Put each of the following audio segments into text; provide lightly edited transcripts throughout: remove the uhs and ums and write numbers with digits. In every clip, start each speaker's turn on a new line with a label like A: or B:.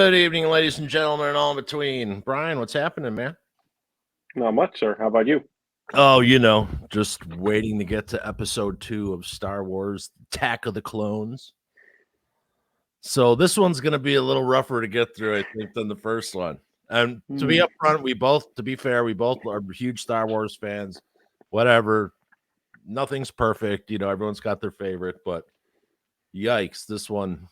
A: Good evening, ladies and gentlemen, and all in between. Brian, what's happening, man?
B: Not much, sir. How about you?
A: Oh, just waiting to get to episode 2 of Star Wars Attack of the Clones. So this one's going to be a little rougher to get through, I think, than the first one. And to be upfront, to be fair, we both are huge Star Wars fans. Whatever. Nothing's perfect. Everyone's got their favorite, but yikes, this one.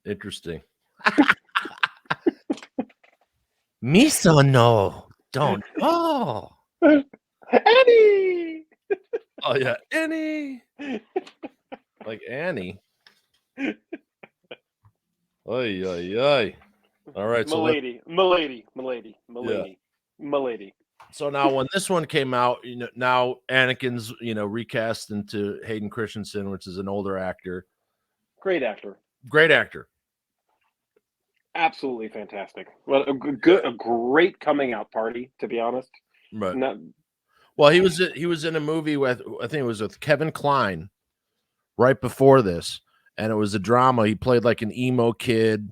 A: Interesting. Miso no. Don't. Oh.
B: Annie!
A: Oh, yeah. Annie. Like Annie. Oy, oy, oy. All right.
B: Milady.
A: So now when this one came out, now Anakin's, recast into Hayden Christensen, which is an older actor.
B: Great actor. Absolutely fantastic. Well, a great coming out party, to be honest.
A: Right. Well, he was in a movie with, I think it was with Kevin Kline right before this, and it was a drama. He played like an emo kid,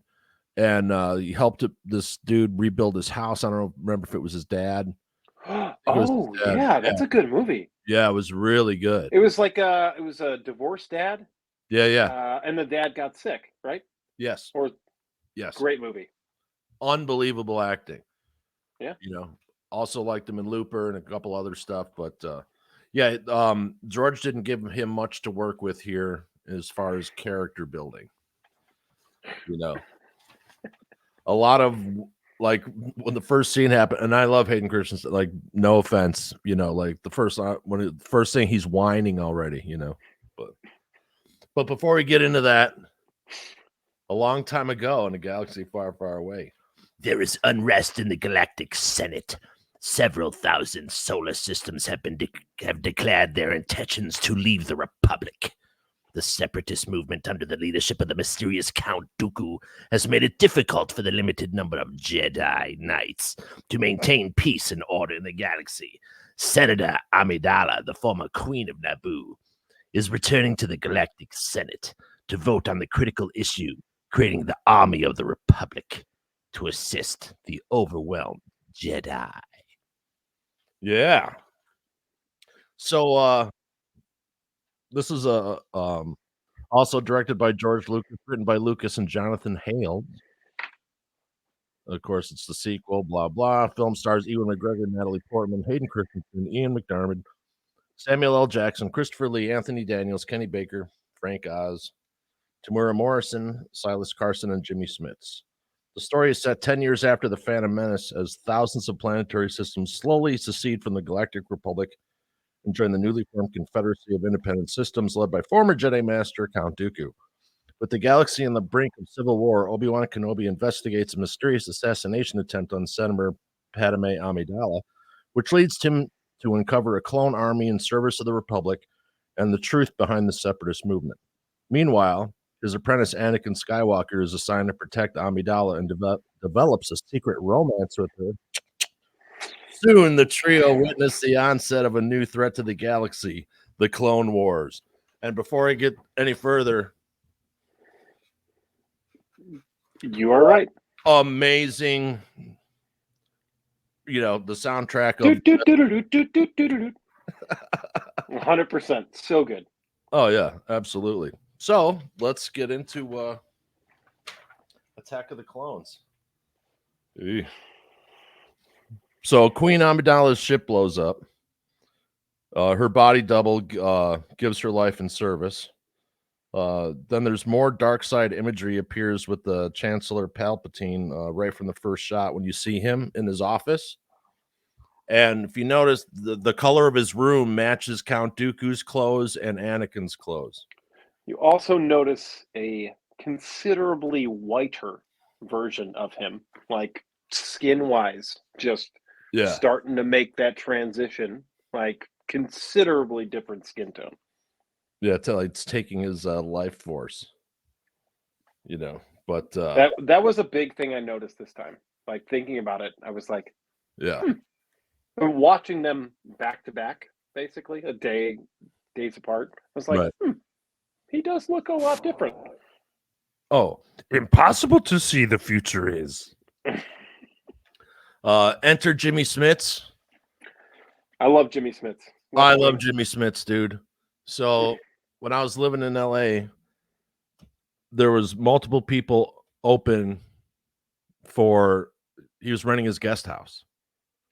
A: and he helped this dude rebuild his house. I don't remember if it was his dad.
B: Yeah, that's a good movie.
A: Yeah, it was really good.
B: It was like a divorced dad.
A: Yeah.
B: And the dad got sick, right?
A: Yes. Yes.
B: Great movie.
A: Unbelievable acting.
B: Yeah.
A: Also liked him in Looper and a couple other stuff, but George didn't give him much to work with here as far as character building. A lot of, like, when the first scene happened, and I love Hayden Christensen, like, no offense, like the first thing he's whining already, but before we get into that, a long time ago in a galaxy far, far away,
C: there is unrest in the Galactic Senate. Several thousand solar systems have declared their intentions to leave the Republic. The separatist movement under the leadership of the mysterious Count Dooku has made it difficult for the limited number of Jedi Knights to maintain peace and order in the galaxy. Senator Amidala, the former Queen of Naboo, is returning to the Galactic Senate to vote on the critical issue, creating the Army of the Republic to assist the overwhelmed Jedi.
A: Yeah. So, this is also directed by George Lucas, written by Lucas and Jonathan Hale. Of course, it's the sequel, blah, blah. Film stars Ewan McGregor, Natalie Portman, Hayden Christensen, Ian McDiarmid, Samuel L. Jackson, Christopher Lee, Anthony Daniels, Kenny Baker, Frank Oz, Tamura Morrison, Silas Carson, and Jimmy Smits. The story is set 10 years after the Phantom Menace, as thousands of planetary systems slowly secede from the Galactic Republic and join the newly formed Confederacy of Independent Systems led by former Jedi Master Count Dooku. With the galaxy on the brink of civil war, Obi-Wan Kenobi investigates a mysterious assassination attempt on Senator Padme Amidala, which leads him to uncover a clone army in service of the Republic and the truth behind the separatist movement. Meanwhile, his apprentice Anakin Skywalker is assigned to protect Amidala and develops a secret romance with her. Soon, the trio witness the onset of a new threat to the galaxy, the Clone Wars. And before I get any further,
B: you are right.
A: Amazing, the soundtrack of
B: 100%, so good.
A: Oh yeah, absolutely. So let's get into Attack of the Clones. So Queen Amidala's ship blows up. Her body double gives her life in service. Then there's more dark side imagery appears with the Chancellor Palpatine right from the first shot when you see him in his office. And if you notice, the color of his room matches Count Dooku's clothes and Anakin's clothes.
B: You also notice a considerably whiter version of him, like skin-wise, just starting to make that transition, like considerably different skin tone.
A: Yeah, it's taking his life force, but
B: that was a big thing I noticed this time. Like, thinking about it, I was like, watching them back to back, basically days apart. I was like, he does look a lot different.
A: Oh, impossible to see the future is. Enter Jimmy Smits.
B: I love Jimmy Smits.
A: I love Jimmy Smits, dude. So when I was living in LA, there was multiple people open for. He was renting his guest house.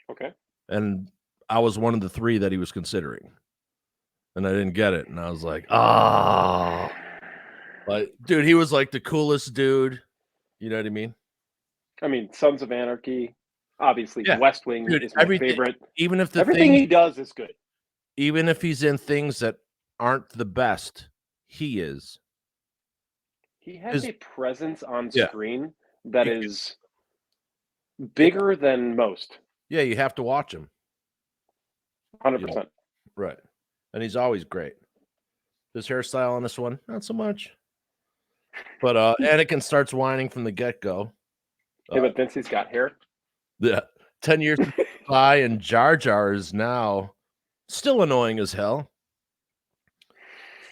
B: Okay.
A: And I was one of the 3 that he was considering. And I didn't get it. And I was like, oh. But, dude, he was like the coolest dude. You know what I mean?
B: I mean, Sons of Anarchy, obviously,
A: Yeah.
B: West Wing
A: Dude,
B: is my favorite.
A: Even if
B: everything he does is good.
A: Even if he's in things that aren't the best, he is.
B: He has a presence on screen that
A: You-
B: is bigger than most.
A: Yeah, you have to watch him.
B: 100%.
A: Right. And he's always great. His hairstyle on this one, not so much. But Anakin starts whining from the get-go.
B: Hey, but Vincey's got hair.
A: Yeah. 10 years by, and Jar Jar is now still annoying as hell.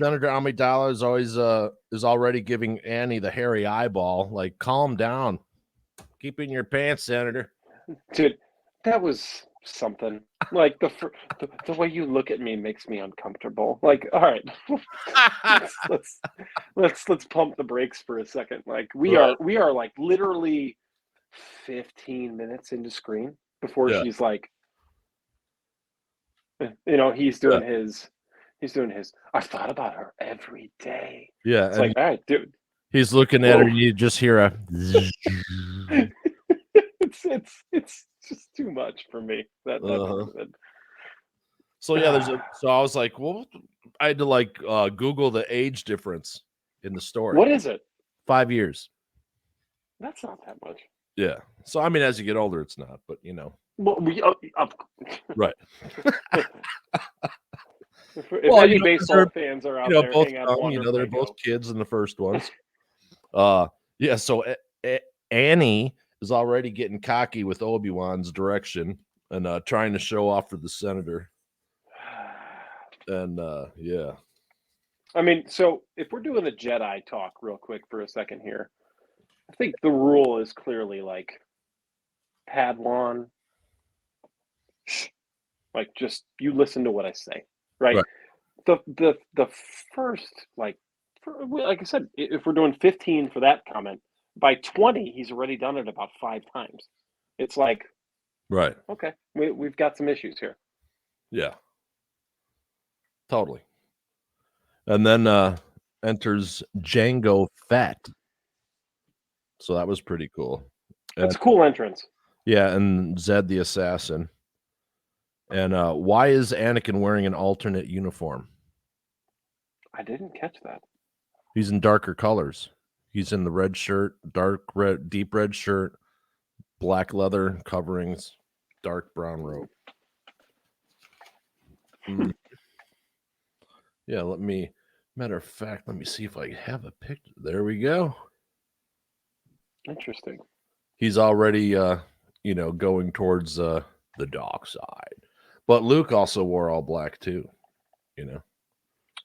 A: Senator Amidala is already giving Annie the hairy eyeball. Like, calm down. Keep it in your pants, Senator.
B: Dude, that was something. Like the way you look at me makes me uncomfortable. Like, all right, let's pump the brakes for a second. Like we are like literally 15 minutes into screen before she's like, he's doing his. I've thought about her every day.
A: Yeah,
B: it's like, all right, dude.
A: He's looking at her, and you just hear a.
B: It's just too much for me. That
A: So yeah, so I was like, well, I had to like Google the age difference in the story.
B: What is it?
A: 5 years.
B: That's not that much.
A: Yeah. So I mean, as you get older, it's not, but
B: Well,
A: right.
B: If any baseball fans are out there,
A: both
B: hang on,
A: they're both kids in the first ones. Yeah. So Annie is already getting cocky with Obi-Wan's direction and trying to show off for the senator. And yeah.
B: I mean, so if we're doing the Jedi talk real quick for a second here, I think the rule is clearly like Padawan. Like, just you listen to what I say, right? The first like I said, if we're doing 15 for that comment, by 20 he's already done it about 5 times. It's like,
A: right,
B: okay, we've got some issues here.
A: Yeah, totally. And then enters Jango Fett. So that was pretty cool.
B: That's a cool entrance.
A: Yeah, and Zed the assassin. And why is Anakin wearing an alternate uniform?
B: I didn't catch that.
A: He's in darker colors. He's in the red shirt, dark red, deep red shirt, black leather coverings, dark brown robe. Yeah, matter of fact, let me see if I have a picture. There we go.
B: Interesting.
A: He's already, going towards the dark side. But Luke also wore all black too,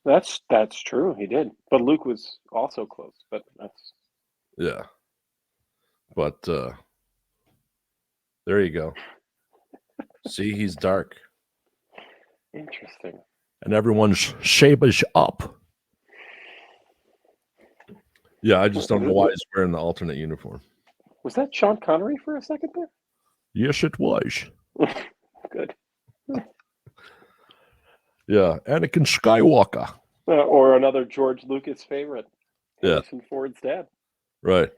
B: That's true. He did, but Luke was also close. But that's
A: But there you go. See, he's dark.
B: Interesting.
A: And everyone's shape is up. Yeah, I just don't know why he's wearing the alternate uniform.
B: Was that Sean Connery for a second there?
A: Yes, it was.
B: Good.
A: Yeah, Anakin Skywalker.
B: Or another George Lucas favorite.
A: Harrison
B: Ford's dad.
A: Right.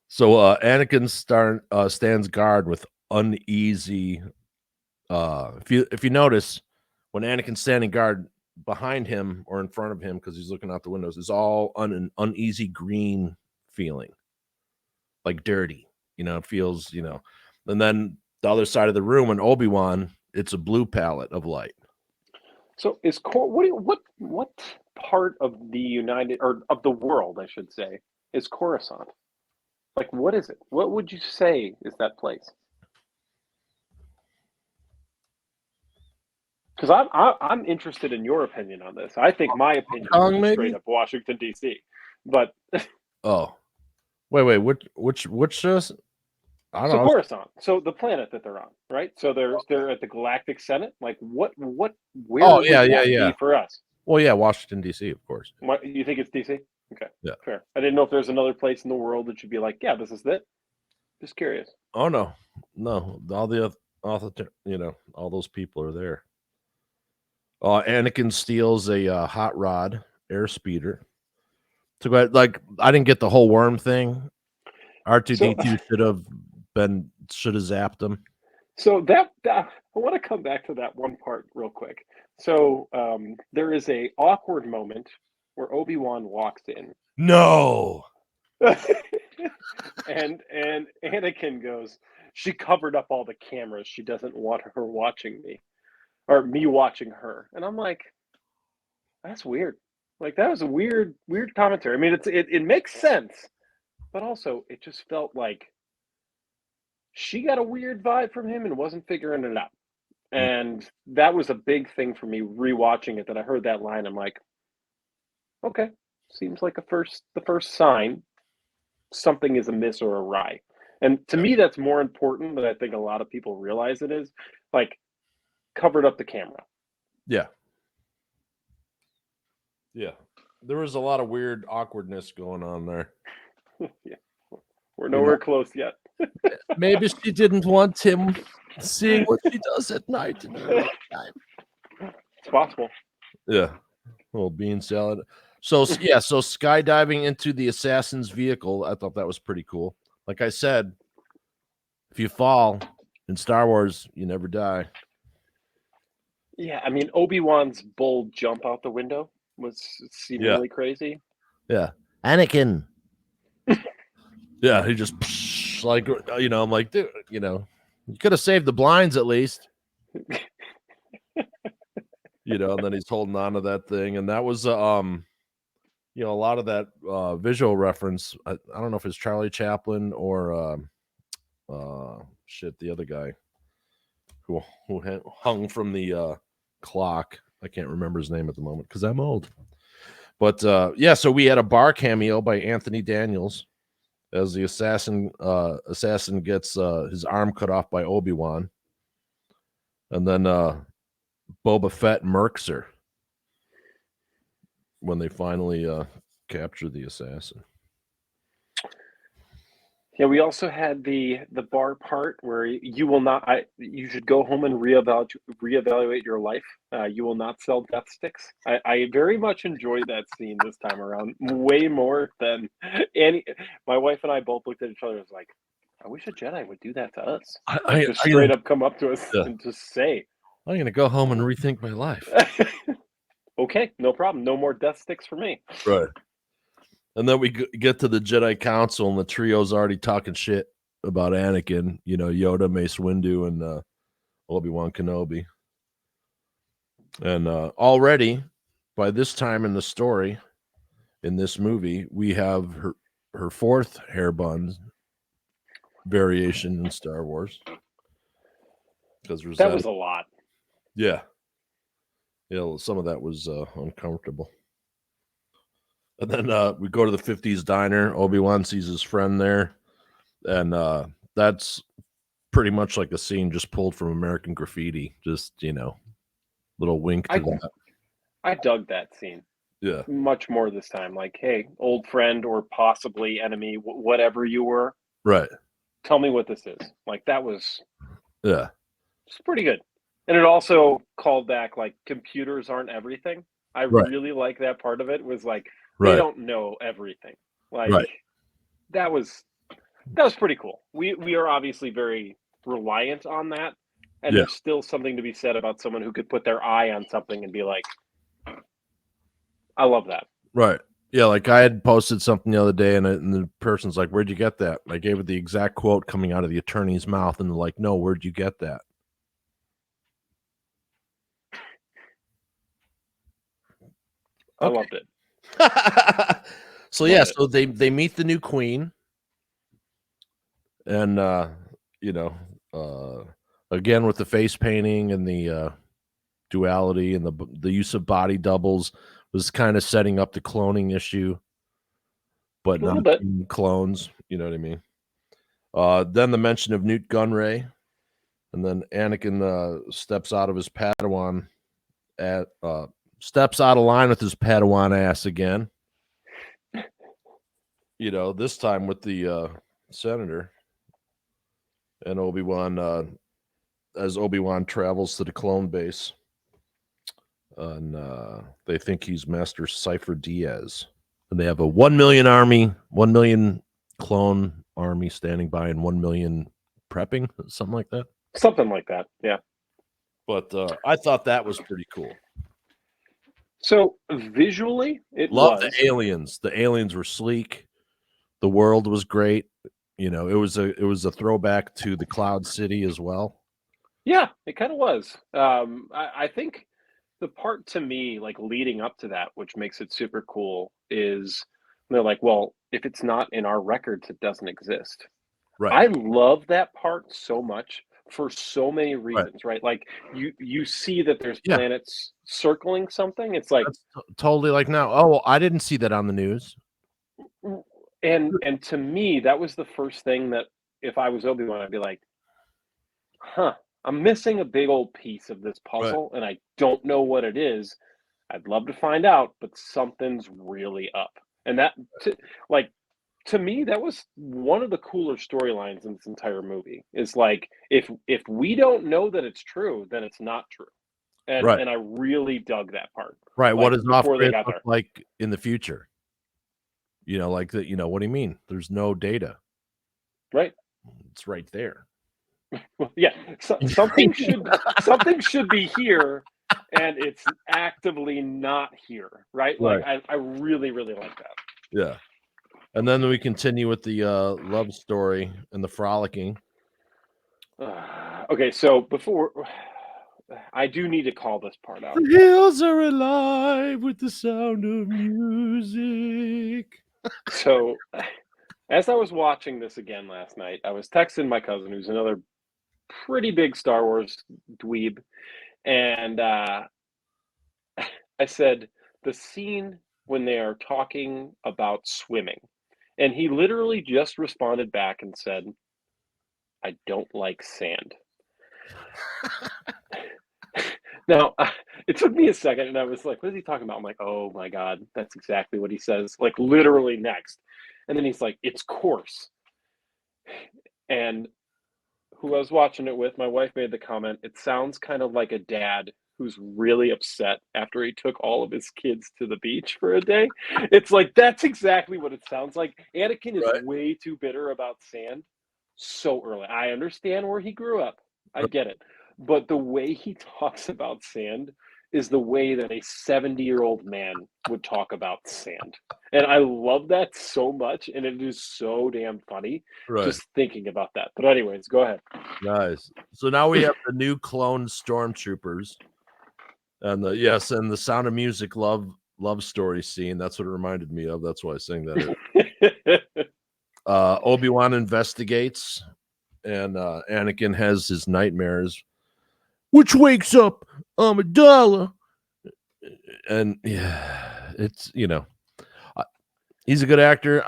A: So Anakin stands guard with uneasy. If you notice, when Anakin's standing guard, behind him or in front of him, because he's looking out the windows, is all an uneasy green feeling, like dirty. It feels, And then the other side of the room, in Obi-Wan, it's a blue palette of light.
B: So is what part of the United, or of the world, I should say, is Coruscant? Like, what is it? What would you say is that place? Because I'm interested in your opinion on this. I think my opinion is straight up Washington, D.C. But
A: Oh, wait, which I don't
B: So
A: know.
B: Coruscant, so the planet that they're on, right? So they're at the Galactic Senate. Like, where
A: Oh,
B: would
A: yeah,
B: that
A: yeah.
B: be for us?
A: Well, yeah, Washington D.C., of course.
B: What you think it's DC? Okay,
A: Yeah.
B: fair. I didn't know if there's another place in the world that you'd be like, yeah, this is it. Just curious.
A: Oh no, all the all those people are there. Anakin steals a hot rod air speeder. So like I didn't get the whole worm thing.
B: So,
A: R2D2 should have zapped him.
B: so that I want to come back to that one part real quick. So there is a awkward moment where Obi-Wan walks in,
A: No.
B: and Anakin goes, "She covered up all the cameras. She doesn't want her watching me, or me watching her." And I'm like, that's weird. Like, that was a weird commentary. I mean, it makes sense, but also it just felt like she got a weird vibe from him and wasn't figuring it out. And that was a big thing for me rewatching it. That I heard that line, I'm like, okay, seems like the first sign something is amiss or awry. And to me, that's more important than I think a lot of people realize it is. Like, covered up the camera.
A: Yeah. Yeah. There was a lot of weird awkwardness going on there.
B: Yeah. We're nowhere close yet.
A: Maybe she didn't want him seeing what she does at night in her time.
B: It's possible.
A: Yeah. Little bean salad. So yeah, so skydiving into the assassin's vehicle, I thought that was pretty cool. Like I said, if you fall in Star Wars, you never die.
B: Yeah, I mean, Obi-Wan's bold jump out the window was seemingly crazy.
A: Yeah. Anakin. Yeah, he just like, I'm like, dude, you could have saved the blinds at least. And then he's holding on to that thing, and that was a lot of that visual reference. I don't know if it's Charlie Chaplin or the other guy who hung from the clock. I can't remember his name at the moment because I'm old. But so we had a bar cameo by Anthony Daniels as the assassin gets his arm cut off by Obi-Wan, and then Boba Fett murks her when they finally capture the assassin.
B: Yeah, we also had the bar part where you should go home and reevaluate your life. You will not sell death sticks. I very much enjoyed that scene this time around, way more than any. My wife and I both looked at each other and was like, I wish a Jedi would do that to us. Just straight up come up to us and just say,
A: I'm going to go home and rethink my life.
B: Okay, no problem. No more death sticks for me.
A: Right. And then we get to the Jedi Council, and the trio's already talking shit about Anakin. Yoda, Mace Windu, and Obi-Wan Kenobi. And already, by this time in the story, in this movie, we have her fourth hair bun variation in Star Wars. Because
B: that was a lot.
A: Yeah. Yeah, some of that was uncomfortable. And then we go to the 50s diner. Obi-Wan sees his friend there. And that's pretty much like a scene just pulled from American Graffiti. Just, little wink to that.
B: I dug that scene.
A: Yeah.
B: Much more this time. Like, hey, old friend or possibly enemy, whatever you were.
A: Right.
B: Tell me what this is. Like, that was...
A: Yeah.
B: It's pretty good. And it also called back, like, computers aren't everything. I really like that part of it was like, they don't know everything. Like, that was pretty cool. We are obviously very reliant on that. And there's still something to be said about someone who could put their eye on something and be like, I love that.
A: Right. Yeah, like I had posted something the other day, and the person's like, where'd you get that? And I gave it the exact quote coming out of the attorney's mouth, and they're like, no, where'd you get that?
B: I loved it.
A: So so they meet the new queen, and again with the face painting and the duality and the use of body doubles was kind of setting up the cloning issue. but
B: A little
A: not
B: bit.
A: in clones. You know what I mean? Then the mention of Newt Gunray, and then Anakin steps out of his Padawan steps out of line with his Padawan ass again. You know, this time with the senator and Obi-Wan as Obi-Wan travels to the clone base. And they think he's Master Cypher Diaz. And they have a 1 million army, 1 million clone army standing by, and 1 million prepping, something like that.
B: Something like that, yeah.
A: But I thought that was pretty cool.
B: So visually, it
A: Love
B: was.
A: the aliens. The aliens were sleek. The world was great. You know, it was a throwback to the Cloud City as well.
B: Yeah, it kind of was. I think the part to me, like leading up to that, which makes it super cool, is they're like, well, if it's not in our records, it doesn't exist.
A: Right.
B: I love that part so much for so many
A: Right.
B: reasons, right? Like you see that there's
A: Yeah.
B: planets circling something. It's like
A: That's totally like now. Oh, I didn't see that on the news.
B: and to me, that was the first thing that if I was Obi-Wan, I'd be like, huh, I'm missing a big old piece of this
A: Right.
B: puzzle, and I don't know what it is. I'd love to find out, but something's really up. And that, to me, that was one of the cooler storylines in this entire movie. Is like if we don't know that it's true, then it's not true. And
A: Right.
B: and I really dug that part.
A: Right. What
B: Like
A: does off
B: before they
A: grid
B: got
A: look
B: there.
A: like in the future? You know, like that. You know, what do you mean? There's no data.
B: Right.
A: It's right there.
B: Well, yeah. So, something should be here, and it's actively not here. Right. Like
A: Right.
B: I really, really like that.
A: Yeah. And then we continue with the love story and the frolicking.
B: Okay, so before I do need to call this part out.
A: The hills are alive with the sound of music.
B: So, as I was watching this again last night, I was texting my cousin, who's another pretty big Star Wars dweeb, and I said the scene when they are talking about swimming, and he literally just responded back and said, "I don't like sand." Now, it took me a second, and I was like, "What is he talking about?" I'm like, "Oh my god, that's exactly what he says, like literally next." And then he's like, "It's coarse." And who I was watching it with, my wife made the comment, "It sounds kind of like a dad who's really upset after he took all of his kids to the beach for a day." It's like that's exactly what it sounds like. Anakin is
A: Right.
B: way too bitter about sand so early. I understand where he grew up. I
A: Right.
B: get it. But the way he talks about sand is the way that a 70-year-old man would talk about sand. And I love that so much, and it is so damn funny
A: Right.
B: just thinking about that. But anyways, go ahead.
A: Nice. So now we have the new clone stormtroopers, and and the Sound of Music love story scene. That's what it reminded me of. That's why I sang that. Obi-Wan investigates, and Anakin has his nightmares, which wakes up Amidala. And yeah, it's he's a good actor.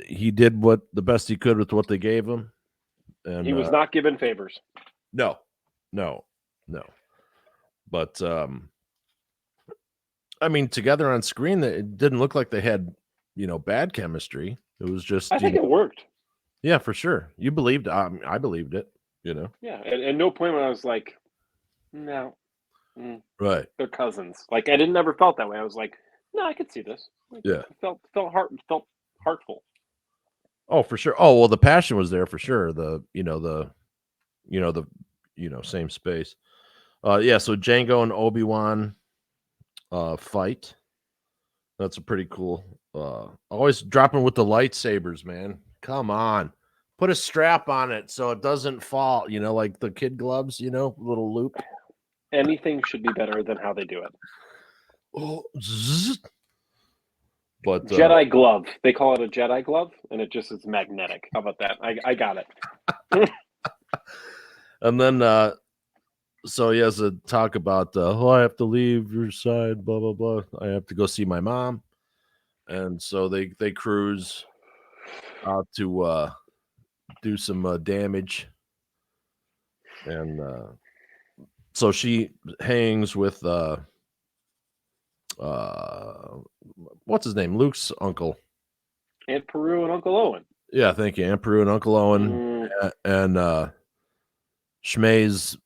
A: He did the best he could with what they gave him, and
B: He was not given favors.
A: no. But I mean, together on screen, it didn't look like they had bad chemistry. It was just
B: I think it worked.
A: Yeah, for sure. You believed. I believed it.
B: Yeah, and no point when I was like, no,
A: Right.
B: they're cousins. Like I didn't ever felt that way. I was like, no, I could see this. Like,
A: Yeah.
B: it felt heartful.
A: Oh, for sure. Oh, well, the passion was there for sure. Same space. Yeah. So Django and Obi-Wan fight. That's a pretty cool. Always dropping with the lightsabers, man. Come on. Put a strap on it so it doesn't fall, like the kid gloves, little loop.
B: Anything should be better than how they do it.
A: Oh, zzz. But
B: Jedi glove. They call it a Jedi glove, and it just is magnetic. How about that? I got it.
A: And then so he has a talk about I have to leave your side, blah blah blah. I have to go see my mom. and so they cruise out to do some damage, and so she hangs with what's his name, Luke's uncle.
B: Aunt Peru and Uncle Owen.
A: Yeah, thank you, Aunt Peru and Uncle Owen, and Shmei's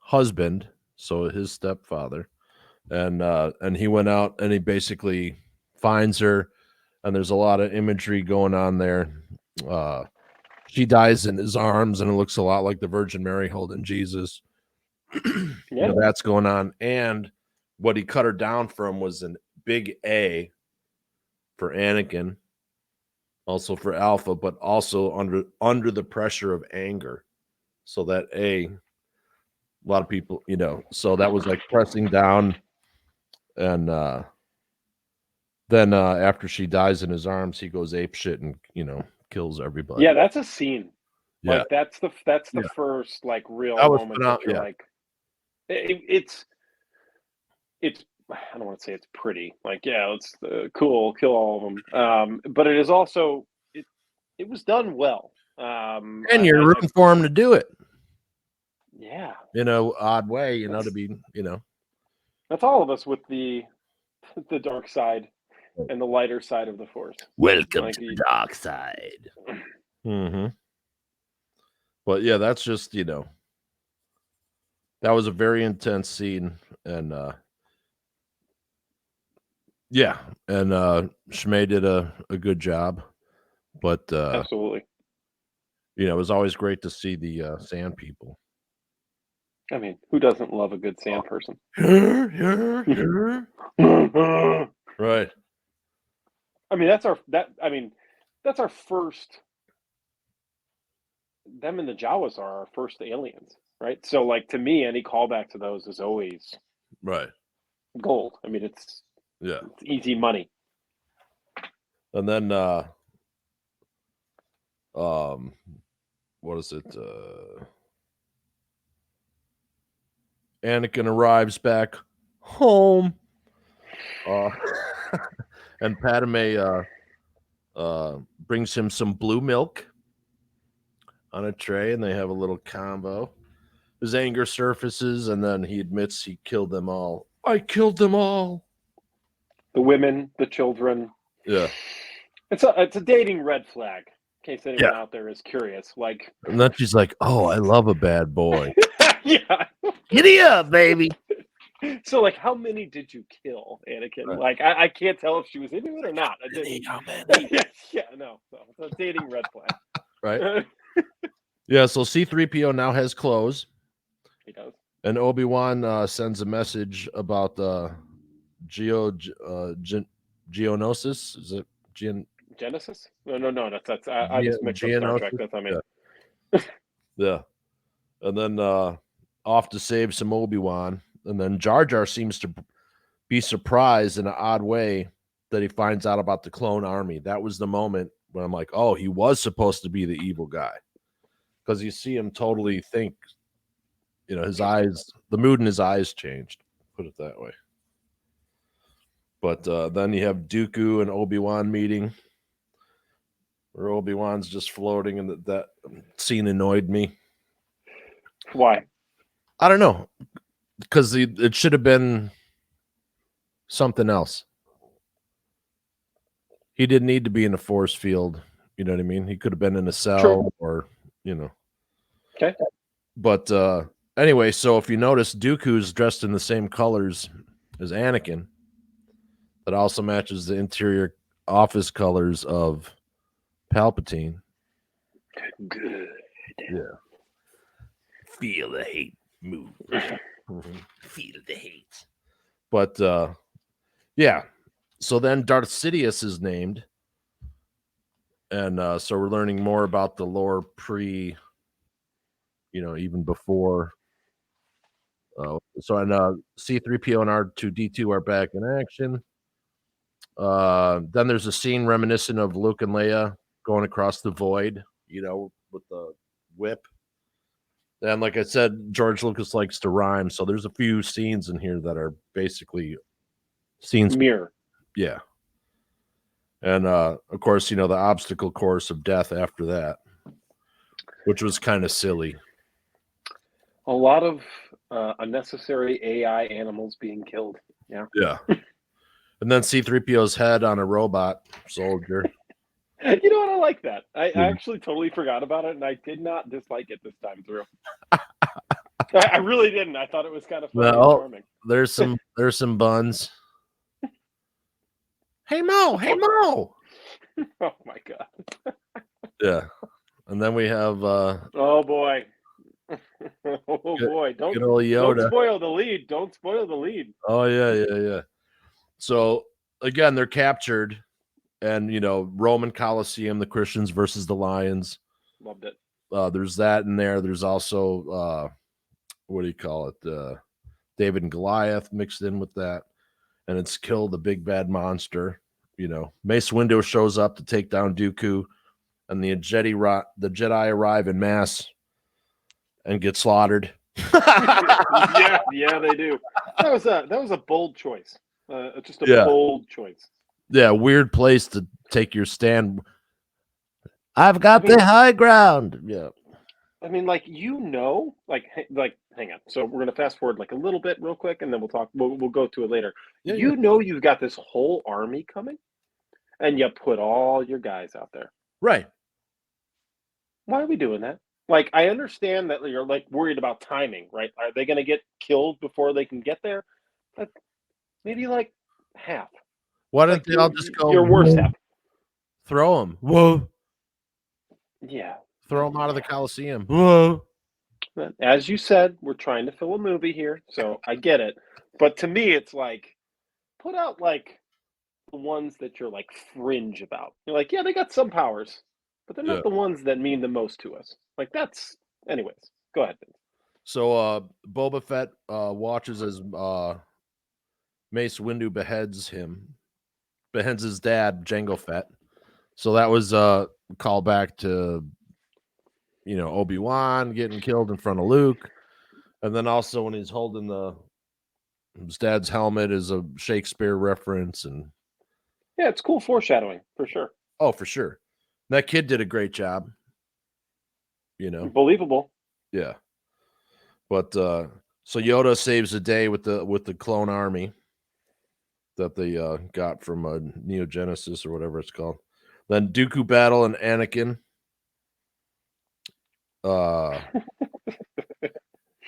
A: husband, so his stepfather, and he went out and he basically finds her, and there's a lot of imagery going on there. She dies in his arms, and it looks a lot like the Virgin Mary holding Jesus.
B: Yeah,
A: That's going on, and what he cut her down from was a big A for Anakin, also for Alpha, but also under the pressure of anger. So that a lot of people, so that was like pressing down, and then after she dies in his arms, he goes ape shit and kills everybody.
B: yeah, that's a scene.
A: Yeah,
B: Like that's the
A: Yeah.
B: first like real
A: That was
B: moment that you're
A: yeah.
B: like, it's. I don't want to say it's pretty. Like, yeah, it's cool, kill all of them. But it is also it was done well.
A: And you're rooting for him to do it.
B: Yeah,
A: odd way, to be,
B: that's all of us with the dark side and the lighter side of the Force.
C: Welcome to the dark side.
A: Mm-hmm. But yeah, that's just that was a very intense scene, and yeah, and Shmei did a good job, but
B: Absolutely.
A: it was always great to see the sand people.
B: I mean, who doesn't love a good sand person?
A: Right.
B: I mean, that's our first. Them and the Jawas are our first aliens, right? So, like, to me, any callback to those is always
A: Right.
B: gold. I mean, it's easy money.
A: And then what is it? Anakin arrives back home, and Padme brings him some blue milk on a tray, and they have a little combo. His anger surfaces, and then he admits he killed them all. I killed them all.
B: The women, the children.
A: Yeah.
B: It's a dating red flag, in case anyone out there is curious. Like,
A: and then she's like, "Oh, I love a bad boy."
B: Yeah.
C: Giddy up, baby.
B: So, like, how many did you kill, Anakin?
A: Right.
B: Like, I can't tell if she was into it or not. I didn't. No. It's a dating red flag.
A: Right. Yeah, so C-3PO now has clothes.
B: He does.
A: And Obi-Wan sends a message about geonosis. Is it
B: Genesis? No. That's I just mixed up Star Trek. That's what I mean.
A: Yeah. And then off to save some Obi-Wan. And then Jar Jar seems to be surprised in an odd way that he finds out about the clone army. That was the moment when I'm like, oh, he was supposed to be the evil guy. Because you see him totally think, his eyes, the mood in his eyes changed, put it that way. But then you have Dooku and Obi-Wan meeting, where Obi-Wan's just floating, and that scene annoyed me.
B: Why?
A: I don't know. Because it should have been something else. He didn't need to be in a force field. You know what I mean? He could have been in a cell. True. Or,
B: Okay.
A: But anyway, so if you notice, Dooku's dressed in the same colors as Anakin. That also matches the interior office colors of Palpatine.
B: Good.
A: Yeah.
C: Feel the hate move. Feel the hate.
A: But yeah. So then Darth Sidious is named. And so we're learning more about the lore pre, even before. So C-3PO and R2-D2 are back in action. Then there's a scene reminiscent of Luke and Leia going across the void, with the whip. And like I said, George Lucas likes to rhyme, so there's a few scenes in here that are basically scenes.
B: Mirror.
A: Yeah. And of course, the obstacle course of death after that, which was kind of silly.
B: A lot of unnecessary AI animals being killed. Yeah.
A: Yeah. And then C-3PO's head on a robot soldier.
B: You know what? I like that. I
A: Yeah.
B: actually totally forgot about it, and I did not dislike it this time through. I really didn't. I thought it was kind of funny and charming.
A: There's some buns. Hey Mo, hey Mo.
B: Oh my god.
A: Yeah. And then we have
B: Oh boy. Oh boy.
A: good old Yoda.
B: Don't spoil the lead. Don't spoil the lead.
A: Oh yeah. So again, they're captured, and Roman Colosseum, the Christians versus the Lions.
B: Loved it.
A: There's that in there. There's also what do you call it? David and Goliath mixed in with that, and it's Kill the Big Bad Monster. Mace Windu shows up to take down Dooku, and the Jedi arrive in mass and get slaughtered.
B: yeah, they do. That was a bold choice. Just a bold choice.
A: Yeah, weird place to take your stand. I've got the high ground. Yeah.
B: I mean, hang on. So we're gonna fast forward a little bit, real quick, and then we'll talk. We'll go to it later.
A: Yeah,
B: You've got this whole army coming, and you put all your guys out there.
A: Right.
B: Why are we doing that? I understand that you're worried about timing, right? Are they gonna get killed before they can get there? But maybe half.
A: Why don't they all just go?
B: Your worst half.
A: Throw them. Whoa.
B: Yeah.
A: Throw them out of the Coliseum. Whoa.
B: As you said, we're trying to fill a movie here, so I get it. But to me, it's put out the ones that you're fringe about. You're yeah, they got some powers, but they're not the ones that mean the most to us. That's, anyways. Go ahead.
A: So Boba Fett watches as Mace Windu beheads his dad, Jango Fett. So that was a callback to Obi-Wan getting killed in front of Luke, and then also when he's holding his dad's helmet is a Shakespeare reference, and
B: yeah, it's cool foreshadowing for sure.
A: Oh, for sure. That kid did a great job.
B: Believable.
A: Yeah. But so Yoda saves the day with the clone army that they got from Neo Genesis or whatever it's called. Then Dooku battle and Anakin. Yeah,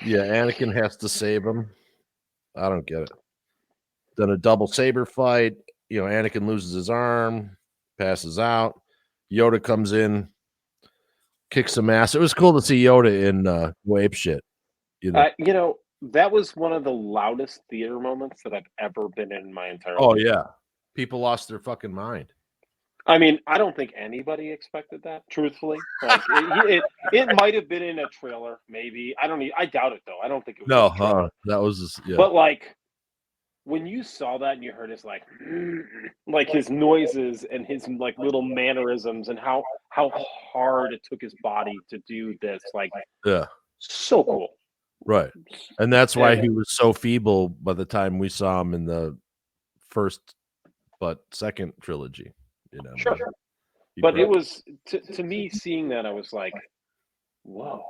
A: Anakin has to save him. I don't get it. Then a double saber fight. Anakin loses his arm, passes out. Yoda comes in, kicks some ass. It was cool to see Yoda in wave shit.
B: That was one of the loudest theater moments that I've ever been in my entire life.
A: Oh yeah, people lost their fucking mind.
B: I mean, I don't think anybody expected that. Truthfully, it might have been in a trailer, maybe. I doubt it though. I don't think it was.
A: No, that was just, yeah.
B: But when you saw that and you heard his his noises and his little mannerisms and how hard it took his body to do this,
A: yeah,
B: so cool.
A: Right. And that's why he was so feeble by the time we saw him in the first but second trilogy,
B: Sure. But it was to me, seeing that, I was whoa,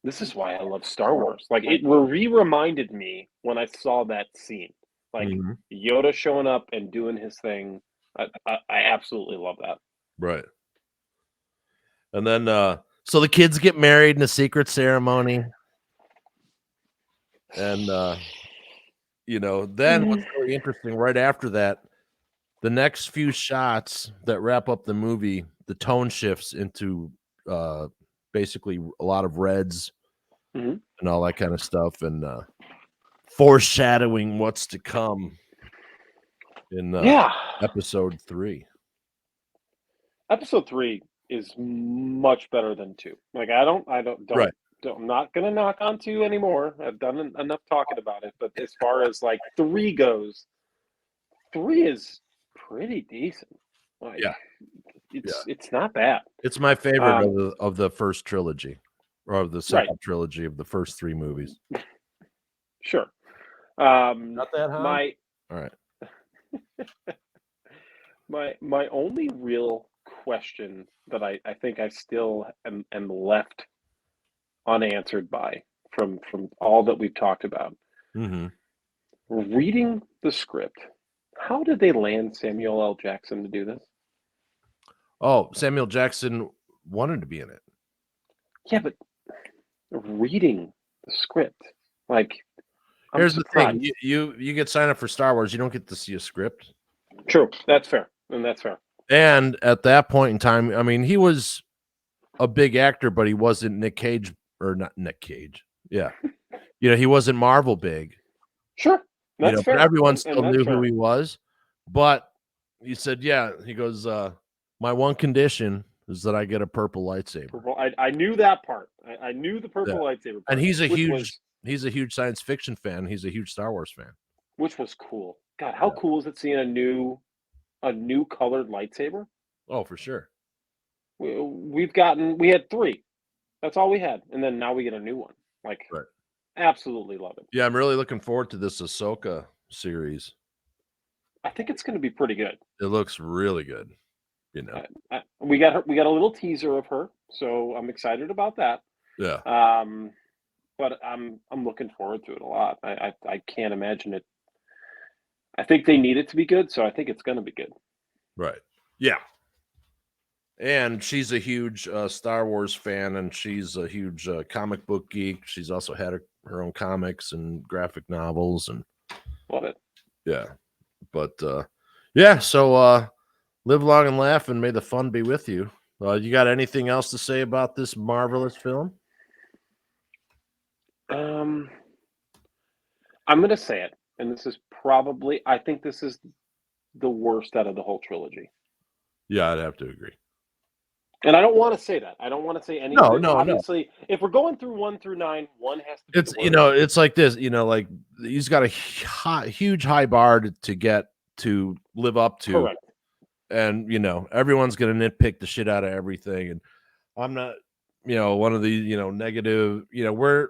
B: this is why I love Star Wars. It reminded me when I saw that scene. Yoda showing up and doing his thing. I absolutely love that. Right.
A: And then so the kids get married in a secret ceremony. And then what's really interesting, right after that, the next few shots that wrap up the movie, the tone shifts into basically a lot of reds and all that kind of stuff, and foreshadowing what's to come in episode 3.
B: Episode 3 is much better than 2. I'm not gonna knock on 2 anymore. I've done enough talking about it. But as far as 3 goes, 3 is pretty decent. It's not bad.
A: It's my favorite of the first trilogy, or of the second trilogy of the first 3 movies.
B: Sure.
A: Not that high.
B: All
A: right.
B: My only real question that I think I still am left unanswered by from all that we've talked about.
A: Mm-hmm.
B: Reading the script, how did they land Samuel L. Jackson to do this?
A: Oh, Samuel Jackson wanted to be in it.
B: Yeah, but reading the script, like, I'm
A: Here's the
B: surprised.
A: thing: you get signed up for Star Wars, you don't get to see a script.
B: True, that's fair, and that's fair.
A: And at that point in time, I mean, he was a big actor, but he wasn't Nick Cage or not Nick Cage. Yeah, he wasn't Marvel big.
B: Sure, that's
A: But
B: fair.
A: everyone
B: and
A: still
B: that's
A: knew
B: fair.
A: who he was. But he said, "Yeah." He goes, "My one condition is that I get a purple lightsaber."
B: Purple, I knew that part. I knew the purple lightsaber part.
A: And he's a
B: which
A: huge science fiction fan. He's a huge Star Wars fan.
B: which was cool. God, how cool is it seeing a new colored lightsaber?
A: Oh, for sure.
B: We had 3. That's all we had, and then now we get a new one. Like,
A: Right.
B: absolutely love it.
A: Yeah, I'm really looking forward to this Ahsoka series.
B: I think it's going to be pretty good.
A: It looks really good.
B: We got a little teaser of her, so I'm excited about that.
A: Yeah.
B: But I'm looking forward to it a lot. I can't imagine it. I think they need it to be good, so I think it's going to be good.
A: Right. Yeah. And she's a huge Star Wars fan, and she's a huge comic book geek. She's also had her own comics and graphic novels, and
B: Love it.
A: Yeah. But yeah, so live long and laugh, and may the fun be with you. You got anything else to say about this marvelous film?
B: I'm going to say it, and this is probably, I think this is the worst out of the whole trilogy.
A: Yeah, I'd have to agree.
B: And I don't want to say that. I don't want to say anything.
A: No.
B: Obviously, if we're going through 1 through 9, 1 has to be
A: It's
B: the worst.
A: it's like this. Like he's got a huge high bar to get to live up to.
B: Correct.
A: And everyone's gonna nitpick the shit out of everything. And I'm not, one of the negative. We're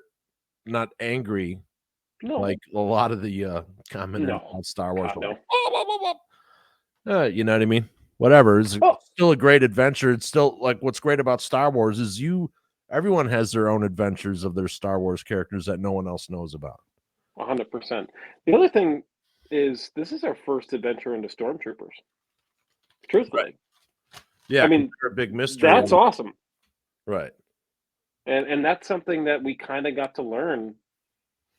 A: not angry.
B: No.
A: Like a lot of the commenters on Star Wars.
B: God, no.
A: You know what I mean? Whatever. It's still a great adventure. It's still like what's great about Star Wars is everyone has their own adventures of their Star Wars characters that no one else knows about.
B: 100%. The other thing is this is our first adventure into Stormtroopers. Truthfully.
A: Right. Yeah,
B: I mean,
A: they're a big mystery.
B: That's awesome.
A: Right.
B: And that's something that we kind of got to learn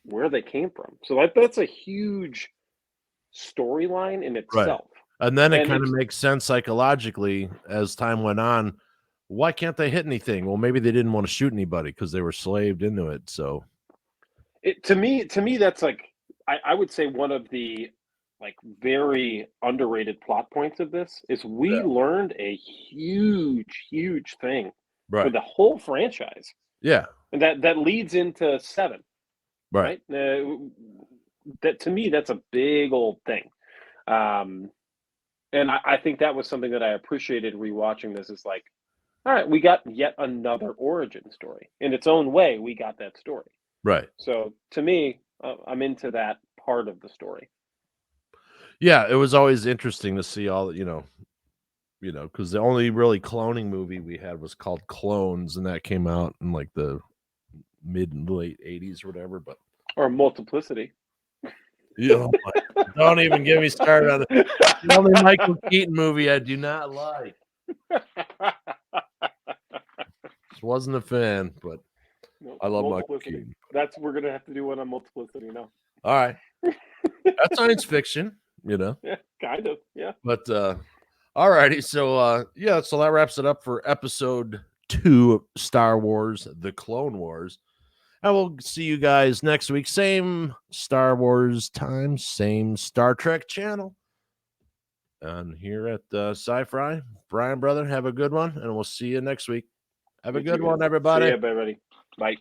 B: where they came from. So that's a huge storyline in itself.
A: Right. And then it kind of makes sense psychologically as time went on. Why can't they hit anything? Well, maybe they didn't want to shoot anybody because they were slaved into it. So
B: to me, that's like I would say one of the like very underrated plot points of this is we learned a huge thing for the whole franchise.
A: Yeah.
B: And that leads into 7.
A: Right.
B: That to me, that's a big old thing. And I think that was something that I appreciated rewatching this is like, all right, we got yet another origin story. In its own way, we got that story.
A: Right.
B: So to me, I'm into that part of the story.
A: Yeah, it was always interesting to see all because the only really cloning movie we had was called Clones, and that came out in like the mid and late 80s or whatever.
B: Or Multiplicity.
A: Don't even get me started on the only Michael Keaton movie I do not like. Just wasn't a fan, but I love Michael Keaton.
B: We're gonna have to do one on Multiplicity now.
A: All right, that's science fiction,
B: Yeah, kind of, yeah.
A: But all righty, so so that wraps it up for episode 2 of Star Wars: The Clone Wars. And we'll see you guys next week. Same Star Wars time, same Star Trek channel. And here at Sci-Fi, Brian, brother, have a good one, and we'll see you next week. Have a good one, everybody.
B: See you, everybody. Bye.